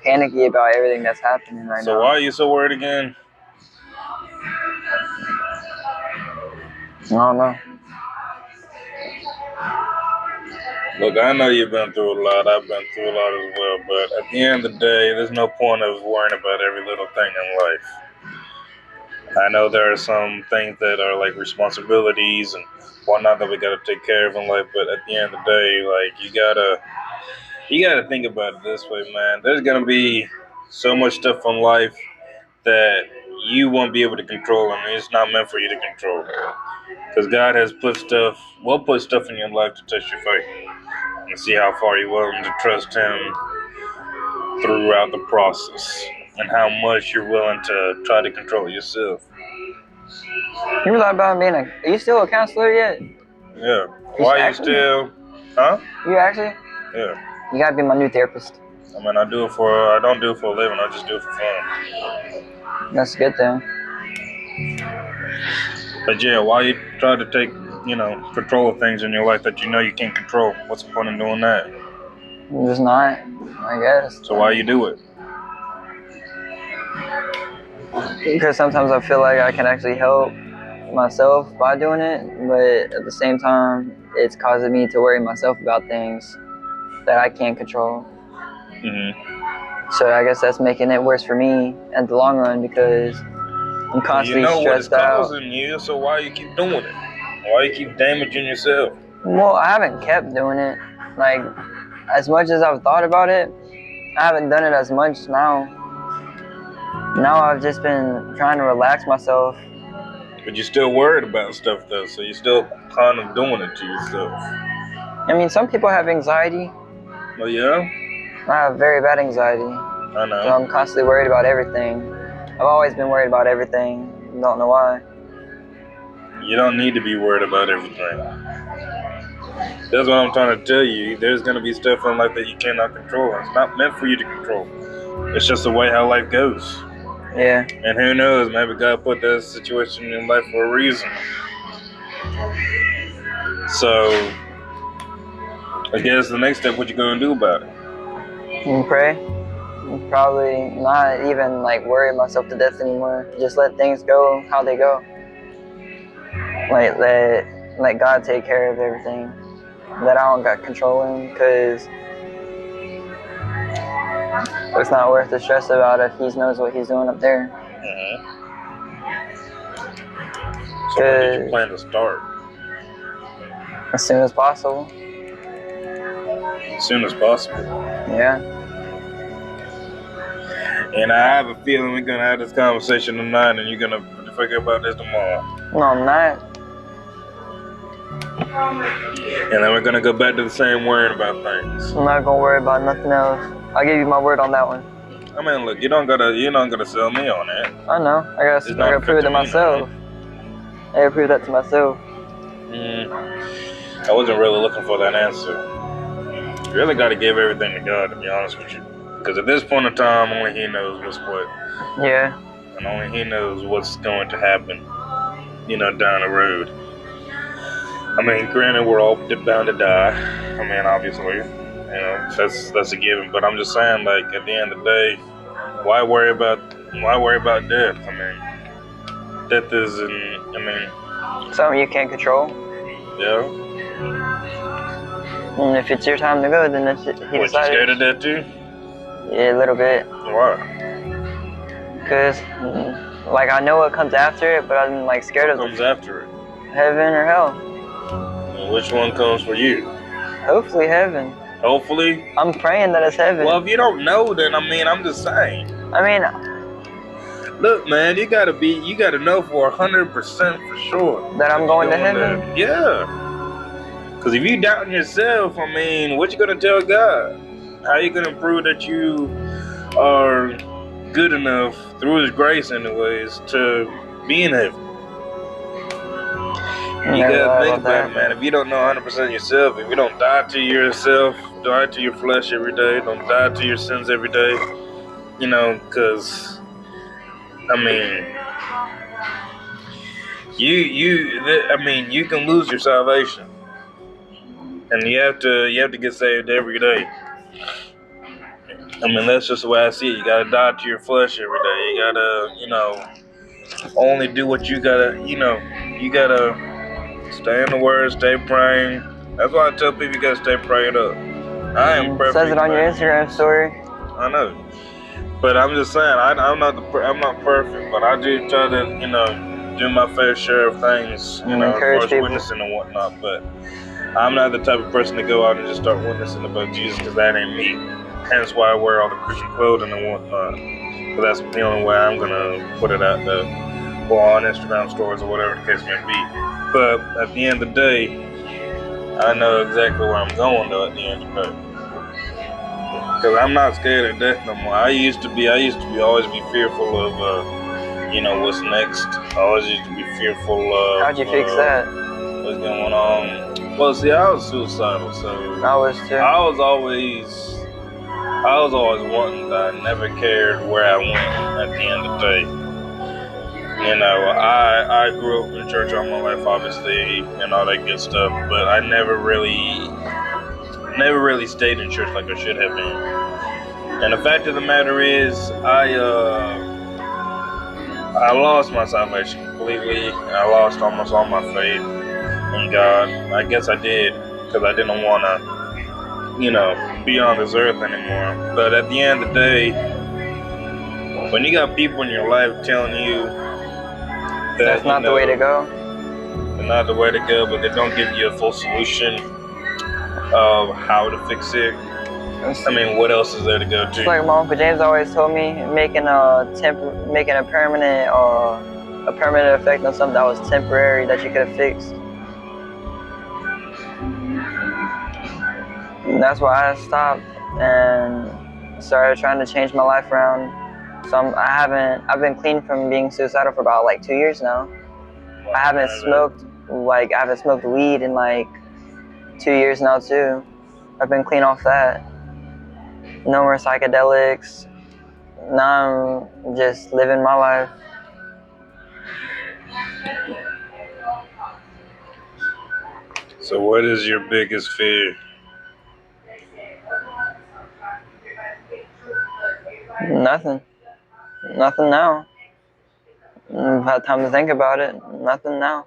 panicky about everything that's happening right now. So why are you so worried again? I don't know. Look, I know you've been through a lot. I've been through a lot as well. But at the end of the day, there's no point of worrying about every little thing in life. I know there are some things that are like responsibilities and whatnot that we gotta take care of in life. But at the end of the day, like you gotta think about it this way, man. There's gonna be so much stuff in life that you won't be able to control, and it's not meant for you to control. Because God has put stuff in your life to test your faith and see how far you're willing to trust Him throughout the process, and how much you're willing to try to control yourself. You thought about being are you still a counselor yet? Yeah. Why are you still? Huh? You actually? Yeah. You gotta be my new therapist. I mean, I don't do it for a living. I just do it for fun. That's a good thing. But yeah, why you try to take, control of things in your life that you know you can't control? What's the point in doing that? I'm just not, I guess. So why you do it? Because sometimes I feel like I can actually help myself by doing it, but at the same time, it's causing me to worry myself about things that I can't control. Mm-hmm. So I guess that's making it worse for me at the long run because I'm constantly stressed out. You know what is causing you, so why you keep doing it? Why you keep damaging yourself? Well, I haven't kept doing it. Like, as much as I've thought about it, I haven't done it as much now. Now I've just been trying to relax myself. But you're still worried about stuff, though, so you're still kind of doing it to yourself. I mean, some people have anxiety. Oh, yeah? I have very bad anxiety. I know. So I'm constantly worried about everything. I've always been worried about everything. Don't know why. You don't need to be worried about everything. That's what I'm trying to tell you. There's going to be stuff in life that you cannot control. It's not meant for you to control. It's just the way how life goes. Yeah. And who knows, maybe God put that situation in life for a reason. So, I guess the next step, what you going to do about it? Pray. Probably not even like worry myself to death anymore. Just let things go how they go. Like let God take care of everything that I don't got control in, because it's not worth the stress about if He knows what He's doing up there. Mm-hmm. So when did you plan to start? As soon as possible. As soon as possible? Yeah. And I have a feeling we're going to have this conversation tonight and you're going to forget about this tomorrow. No, I'm not. And then we're going to go back to the same worrying about things. I'm not going to worry about nothing else. I'll give you my word on that one. I mean, look, you're not gonna sell me on that. I know. I gotta prove it to myself. I gotta prove that to myself. I wasn't really looking for that answer. You really got to give everything to God, to be honest with you. Because at this point in time, only He knows what's what. Yeah. And only He knows what's going to happen, down the road. I mean, granted, we're all bound to die. I mean, obviously, that's a given. But I'm just saying, like, at the end of the day, why worry about death? I mean, death isn't. Something you can't control. Yeah. And if it's your time to go, then that's it. What, you scared of that too? Yeah, a little bit. Why? Because, I know what comes after it, but I'm, scared of what comes after it? Heaven or hell. And which one comes for you? Hopefully heaven. Hopefully? I'm praying that it's heaven. Well, if you don't know, then, I'm just saying. Look, man, you gotta know for 100% for sure. That I'm going to heaven? Yeah. Because if you doubting yourself, what you gonna tell God? How you gonna prove that you are good enough, through His grace anyways, to be in heaven? You gotta think about it, man. If you don't know 100% yourself, if you don't die to yourself, die to your flesh every day, don't die to your sins every day, because, you can lose your salvation. And you have to get saved every day. I mean, that's just the way I see it. You gotta die to your flesh every day. You gotta, only do what you gotta, you gotta stay in the Word, stay praying. That's why I tell people you gotta stay prayed up. I am It says it perfect, on your but Instagram story. I know. But I'm just saying, I'm not perfect, but I do try to, do my fair share of things, And as far encourage as people. witnessing and whatnot. But I'm not the type of person to go out and just start witnessing about Jesus, because that ain't me. Hence why I wear all the Christian clothing and whatnot. Because that's the only way I'm gonna put it out there, or on Instagram stories or whatever the case may be. But at the end of the day, I know exactly where I'm going though. At the end of the day. Because I'm not scared of death no more. I used to be always be fearful of, what's next. I always used to be fearful of. How'd you fix that? What's going on? Well, see, I was suicidal, so I was too. I was always wanting that. I never cared where I went at the end of the day. I grew up in church all my life, obviously, and all that good stuff, but I never really stayed in church like I should have been. And the fact of the matter is, I lost my salvation completely. I lost almost all my faith in God. I guess I did, because I didn't want to, be on this earth anymore. But at the end of the day, when you got people in your life telling you that That's not the way to go. They're not the way to go, but they don't give you a full solution of how to fix it. I mean, what else is there to go to? It's like my Uncle James always told me, making a permanent effect on something that was temporary that you could have fixed. And that's why I stopped and started trying to change my life around. So I've been clean from being suicidal for about like 2 years now. I haven't smoked weed in like 2 years now too. I've been clean off that. No more psychedelics. Now I'm just living my life. So what is your biggest fear? Nothing. Nothing now. I've had time to think about it. Nothing now.